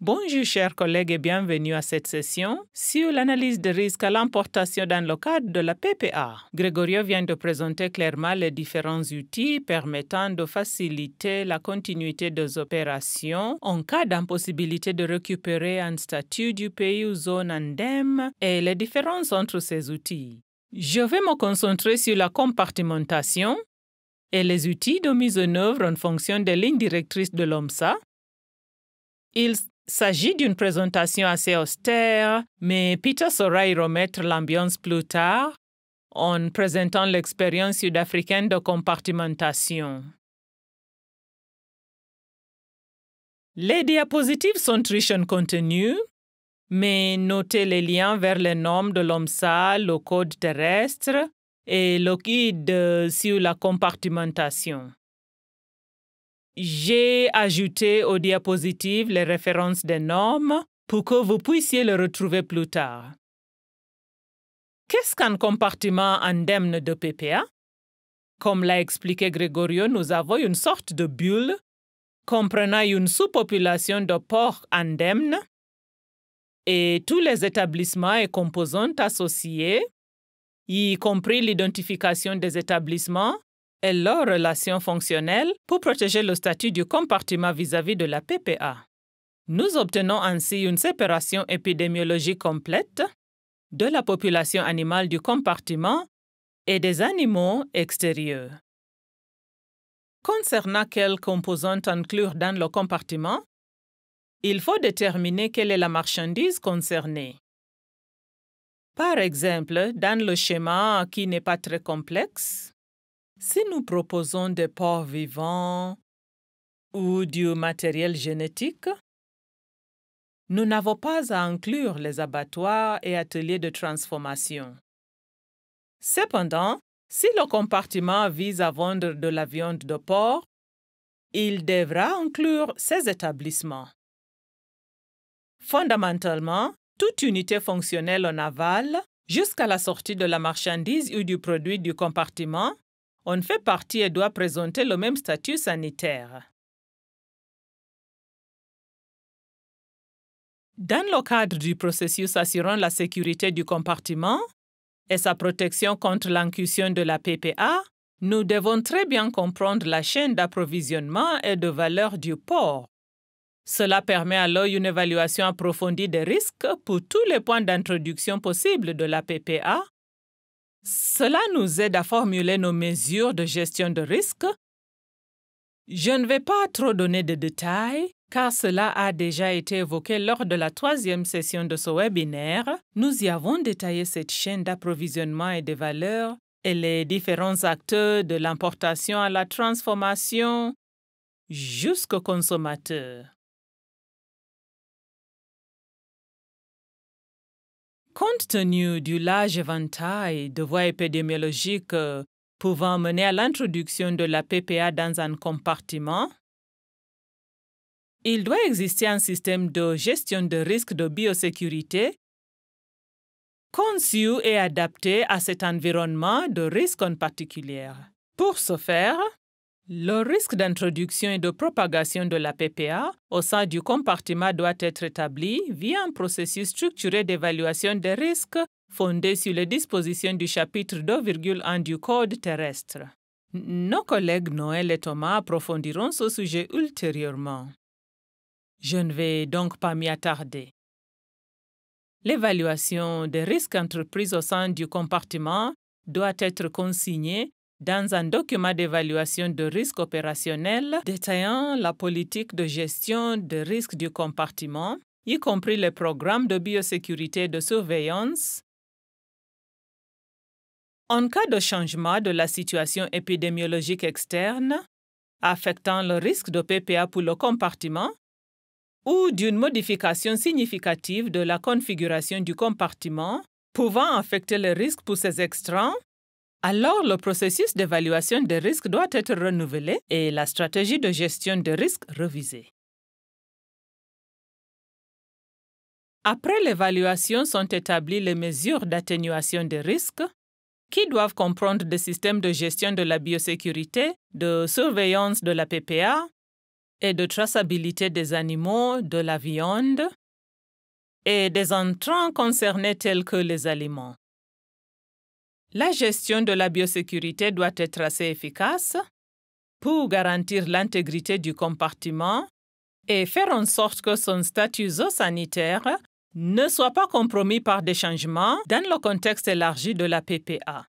Bonjour chers collègues et bienvenue à cette session sur l'analyse de risque à l'importation dans le cadre de la PPA. Gregorio vient de présenter clairement les différents outils permettant de faciliter la continuité des opérations en cas d'impossibilité de récupérer un statut du pays ou zone indemne et les différences entre ces outils. Je vais me concentrer sur la compartimentation et les outils de mise en œuvre en fonction des lignes directrices de l'OMSA. Il s'agit d'une présentation assez austère, mais Peter saura y remettre l'ambiance plus tard en présentant l'expérience sud-africaine de compartimentation. Les diapositives sont riches en contenu, mais notez les liens vers les normes de l'OMSA, le code terrestre et le guide sur la compartimentation. J'ai ajouté aux diapositives les références des normes pour que vous puissiez les retrouver plus tard. Qu'est-ce qu'un compartiment indemne de PPA? Comme l'a expliqué Gregorio, nous avons une sorte de bulle comprenant une sous-population de ports indemnes et tous les établissements et composantes associés, y compris l'identification des établissements et leurs relations fonctionnelles pour protéger le statut du compartiment vis-à-vis de la PPA. Nous obtenons ainsi une séparation épidémiologique complète de la population animale du compartiment et des animaux extérieurs. Concernant quelles composantes inclure dans le compartiment, il faut déterminer quelle est la marchandise concernée. Par exemple, dans le schéma qui n'est pas très complexe, si nous proposons des porcs vivants ou du matériel génétique, nous n'avons pas à inclure les abattoirs et ateliers de transformation. Cependant, si le compartiment vise à vendre de la viande de porc, il devra inclure ces établissements. Fondamentalement, toute unité fonctionnelle en aval, jusqu'à la sortie de la marchandise ou du produit du compartiment, on fait partie et doit présenter le même statut sanitaire. Dans le cadre du processus assurant la sécurité du compartiment et sa protection contre l'incursion de la PPA, nous devons très bien comprendre la chaîne d'approvisionnement et de valeur du porc. Cela permet alors une évaluation approfondie des risques pour tous les points d'introduction possibles de la PPA. Cela nous aide à formuler nos mesures de gestion de risque. Je ne vais pas trop donner de détails, car cela a déjà été évoqué lors de la 3e session de ce webinaire. Nous y avons détaillé cette chaîne d'approvisionnement et de valeur et les différents acteurs de l'importation à la transformation jusqu'au consommateur. Compte tenu du large éventail de voies épidémiologiques pouvant mener à l'introduction de la PPA dans un compartiment, il doit exister un système de gestion de risque de biosécurité conçu et adapté à cet environnement de risque en particulier. Pour ce faire, le risque d'introduction et de propagation de la PPA au sein du compartiment doit être établi via un processus structuré d'évaluation des risques fondé sur les dispositions du chapitre 2,1 du Code terrestre. Nos collègues Noël et Thomas approfondiront ce sujet ultérieurement. Je ne vais donc pas m'y attarder. L'évaluation des risques entrepris au sein du compartiment doit être consignée dans un document d'évaluation de risque opérationnel détaillant la politique de gestion des risques du compartiment, y compris les programmes de biosécurité et de surveillance. En cas de changement de la situation épidémiologique externe affectant le risque de PPA pour le compartiment ou d'une modification significative de la configuration du compartiment pouvant affecter le risque pour ces extrants, alors le processus d'évaluation des risques doit être renouvelé et la stratégie de gestion des risques révisée. Après l'évaluation sont établies les mesures d'atténuation des risques qui doivent comprendre des systèmes de gestion de la biosécurité, de surveillance de la PPA, et de traçabilité des animaux, de la viande et des entrants concernés tels que les aliments. La gestion de la biosécurité doit être assez efficace pour garantir l'intégrité du compartiment et faire en sorte que son statut zoosanitaire ne soit pas compromis par des changements dans le contexte élargi de la PPA.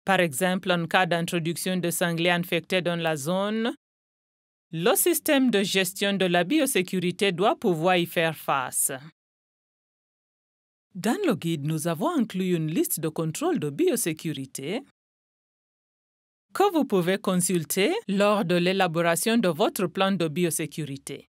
Par exemple, en cas d'introduction de sangliers infectés dans la zone, le système de gestion de la biosécurité doit pouvoir y faire face. Dans le guide, nous avons inclus une liste de contrôles de biosécurité que vous pouvez consulter lors de l'élaboration de votre plan de biosécurité.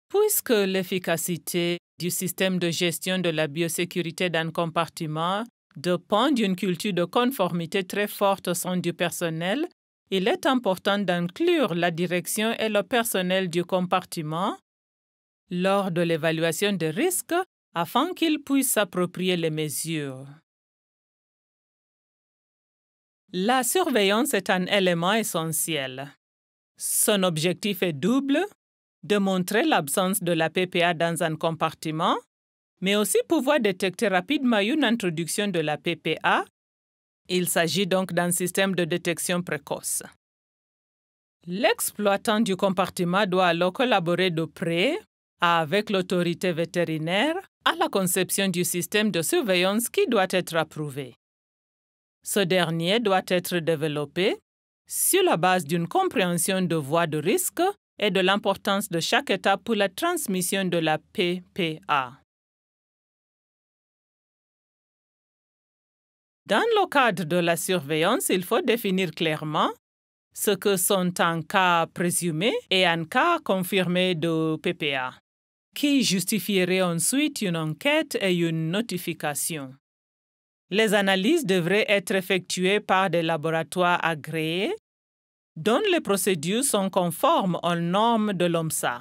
Puisque l'efficacité du système de gestion de la biosécurité d'un compartiment dépend d'une culture de conformité très forte au sein du personnel, il est important d'inclure la direction et le personnel du compartiment lors de l'évaluation des risques afin qu'ils puissent s'approprier les mesures. La surveillance est un élément essentiel. Son objectif est double, de montrer l'absence de la PPA dans un compartiment, mais aussi pouvoir détecter rapidement une introduction de la PPA. Il s'agit donc d'un système de détection précoce. L'exploitant du compartiment doit alors collaborer de près avec l'autorité vétérinaire à la conception du système de surveillance qui doit être approuvé. Ce dernier doit être développé sur la base d'une compréhension de voies de risque et de l'importance de chaque étape pour la transmission de la PPA. Dans le cadre de la surveillance, il faut définir clairement ce que sont un cas présumé et un cas confirmé de PPA, qui justifierait ensuite une enquête et une notification. Les analyses devraient être effectuées par des laboratoires agréés dont les procédures sont conformes aux normes de l'OMSA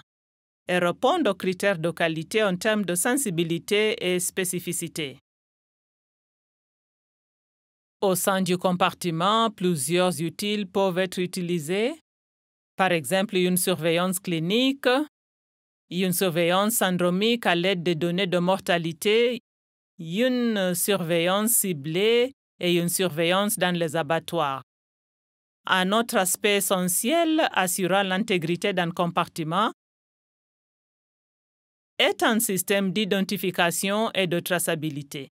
et répondent aux critères de qualité en termes de sensibilité et spécificité. Au sein du compartiment, plusieurs outils peuvent être utilisés, par exemple une surveillance clinique, une surveillance syndromique à l'aide des données de mortalité, une surveillance ciblée et une surveillance dans les abattoirs. Un autre aspect essentiel assurant l'intégrité d'un compartiment est un système d'identification et de traçabilité.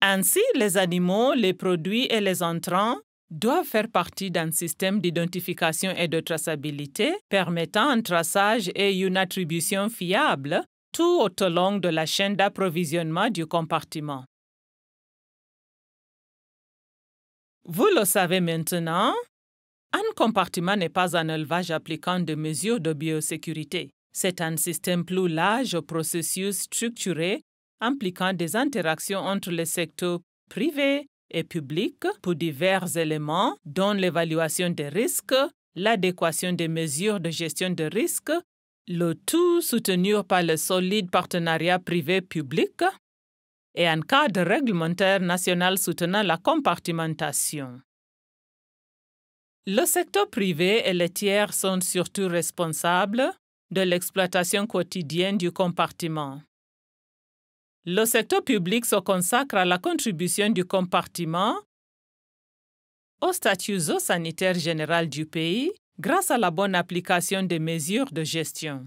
Ainsi, les animaux, les produits et les entrants doivent faire partie d'un système d'identification et de traçabilité permettant un traçage et une attribution fiable tout au long de la chaîne d'approvisionnement du compartiment. Vous le savez maintenant, un compartiment n'est pas un élevage appliquant des mesures de biosécurité. C'est un système plus large au processus structuré impliquant des interactions entre les secteurs privés et publics pour divers éléments, dont l'évaluation des risques, l'adéquation des mesures de gestion de risques, le tout soutenu par le solide partenariat privé-public et un cadre réglementaire national soutenant la compartimentation. Le secteur privé et les tiers sont surtout responsables de l'exploitation quotidienne du compartiment. Le secteur public se consacre à la contribution du compartiment au statut zoosanitaire général du pays grâce à la bonne application des mesures de gestion.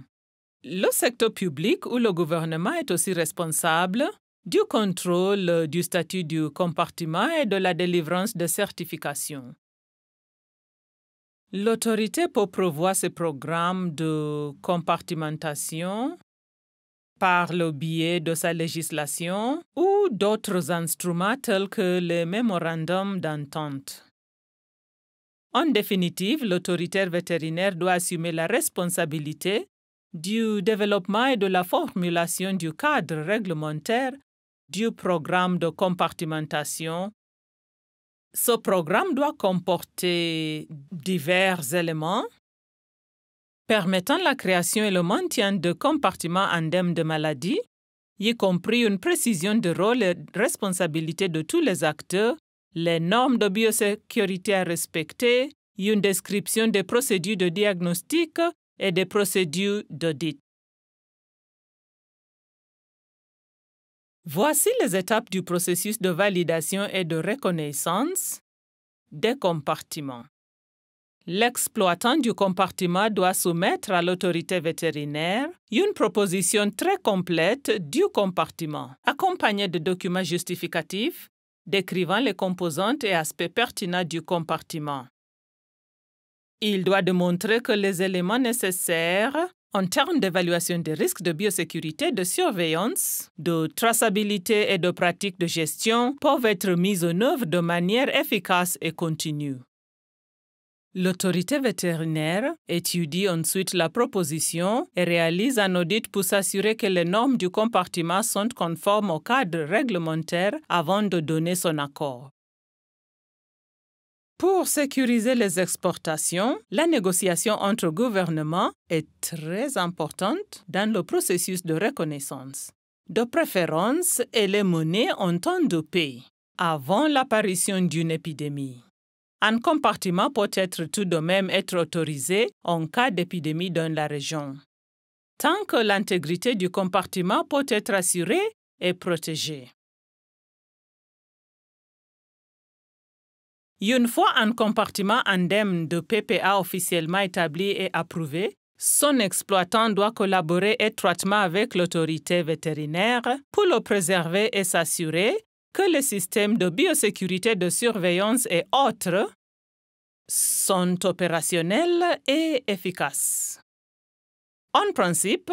Le secteur public ou le gouvernement est aussi responsable du contrôle du statut du compartiment et de la délivrance de certifications. L'autorité peut prévoir ces programmes de compartimentation par le biais de sa législation ou d'autres instruments tels que les mémorandums d'entente. En définitive, l'autorité vétérinaire doit assumer la responsabilité du développement et de la formulation du cadre réglementaire du programme de compartimentation. Ce programme doit comporter divers éléments permettant la création et le maintien de compartiments indemnes de maladies, y compris une précision de rôle et de responsabilité de tous les acteurs, les normes de biosécurité à respecter, une description des procédures de diagnostic et des procédures d'audit. Voici les étapes du processus de validation et de reconnaissance des compartiments. L'exploitant du compartiment doit soumettre à l'autorité vétérinaire une proposition très complète du compartiment, accompagnée de documents justificatifs décrivant les composantes et aspects pertinents du compartiment. Il doit démontrer que les éléments nécessaires en termes d'évaluation des risques de biosécurité, de surveillance, de traçabilité et de pratiques de gestion peuvent être mis en œuvre de manière efficace et continue. L'autorité vétérinaire étudie ensuite la proposition et réalise un audit pour s'assurer que les normes du compartiment sont conformes au cadre réglementaire avant de donner son accord. Pour sécuriser les exportations, la négociation entre gouvernements est très importante dans le processus de reconnaissance. De préférence, elle est menée en temps de paix, avant l'apparition d'une épidémie. Un compartiment peut tout de même être autorisé en cas d'épidémie dans la région, tant que l'intégrité du compartiment peut être assurée et protégée. Une fois un compartiment indemne de PPA officiellement établi et approuvé, son exploitant doit collaborer étroitement avec l'autorité vétérinaire pour le préserver et s'assurer que les systèmes de biosécurité, de surveillance et autres sont opérationnels et efficaces. En principe,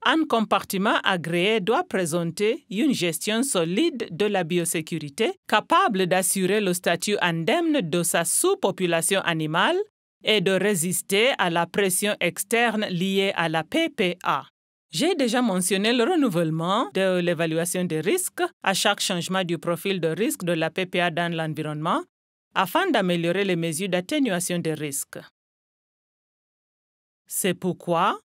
un compartiment agréé doit présenter une gestion solide de la biosécurité, capable d'assurer le statut indemne de sa sous-population animale et de résister à la pression externe liée à la PPA. J'ai déjà mentionné le renouvellement de l'évaluation des risques à chaque changement du profil de risque de la PPA dans l'environnement afin d'améliorer les mesures d'atténuation des risques. C'est pourquoi,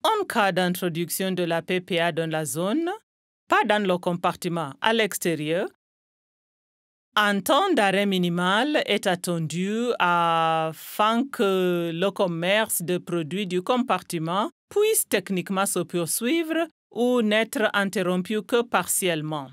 en cas d'introduction de la PPA dans la zone, pas dans le compartiment, à l'extérieur, un temps d'arrêt minimal est attendu afin que le commerce de produits du compartiment puisse techniquement se poursuivre ou n'être interrompu que partiellement.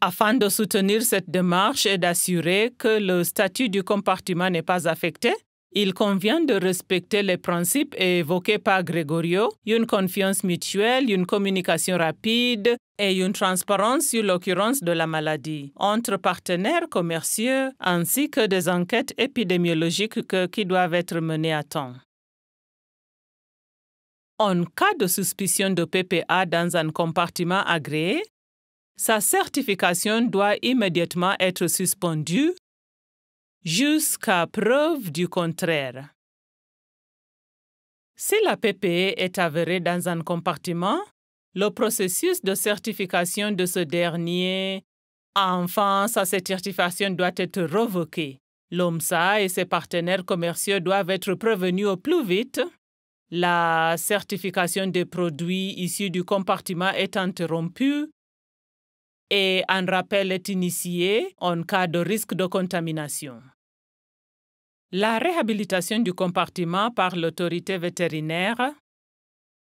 Afin de soutenir cette démarche et d'assurer que le statut du compartiment n'est pas affecté, il convient de respecter les principes évoqués par Gregorio, une confiance mutuelle, une communication rapide et une transparence sur l'occurrence de la maladie entre partenaires commerciaux ainsi que des enquêtes épidémiologiques qui doivent être menées à temps. En cas de suspicion de PPA dans un compartiment agréé, sa certification doit immédiatement être suspendue jusqu'à preuve du contraire. Si la PPA est avérée dans un compartiment, le processus de certification de ce dernier, enfin, sa certification doit être révoquée. L'OMSA et ses partenaires commerciaux doivent être prévenus au plus vite. La certification des produits issus du compartiment est interrompue et un rappel est initié en cas de risque de contamination. La réhabilitation du compartiment par l'autorité vétérinaire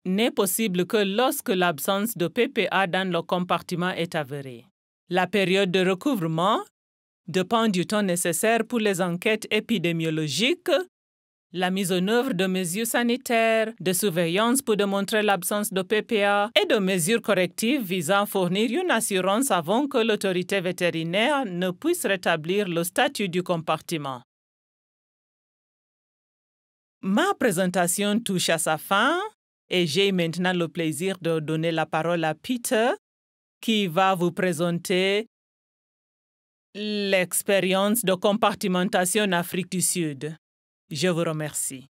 n'est possible que lorsque l'absence de PPA dans le compartiment est avérée. La période de recouvrement dépend du temps nécessaire pour les enquêtes épidémiologiques, la mise en œuvre de mesures sanitaires, de surveillance pour démontrer l'absence de PPA et de mesures correctives visant à fournir une assurance avant que l'autorité vétérinaire ne puisse rétablir le statut du compartiment. Ma présentation touche à sa fin et j'ai maintenant le plaisir de donner la parole à Peter qui va vous présenter l'expérience de compartimentation en Afrique du Sud. Je vous remercie.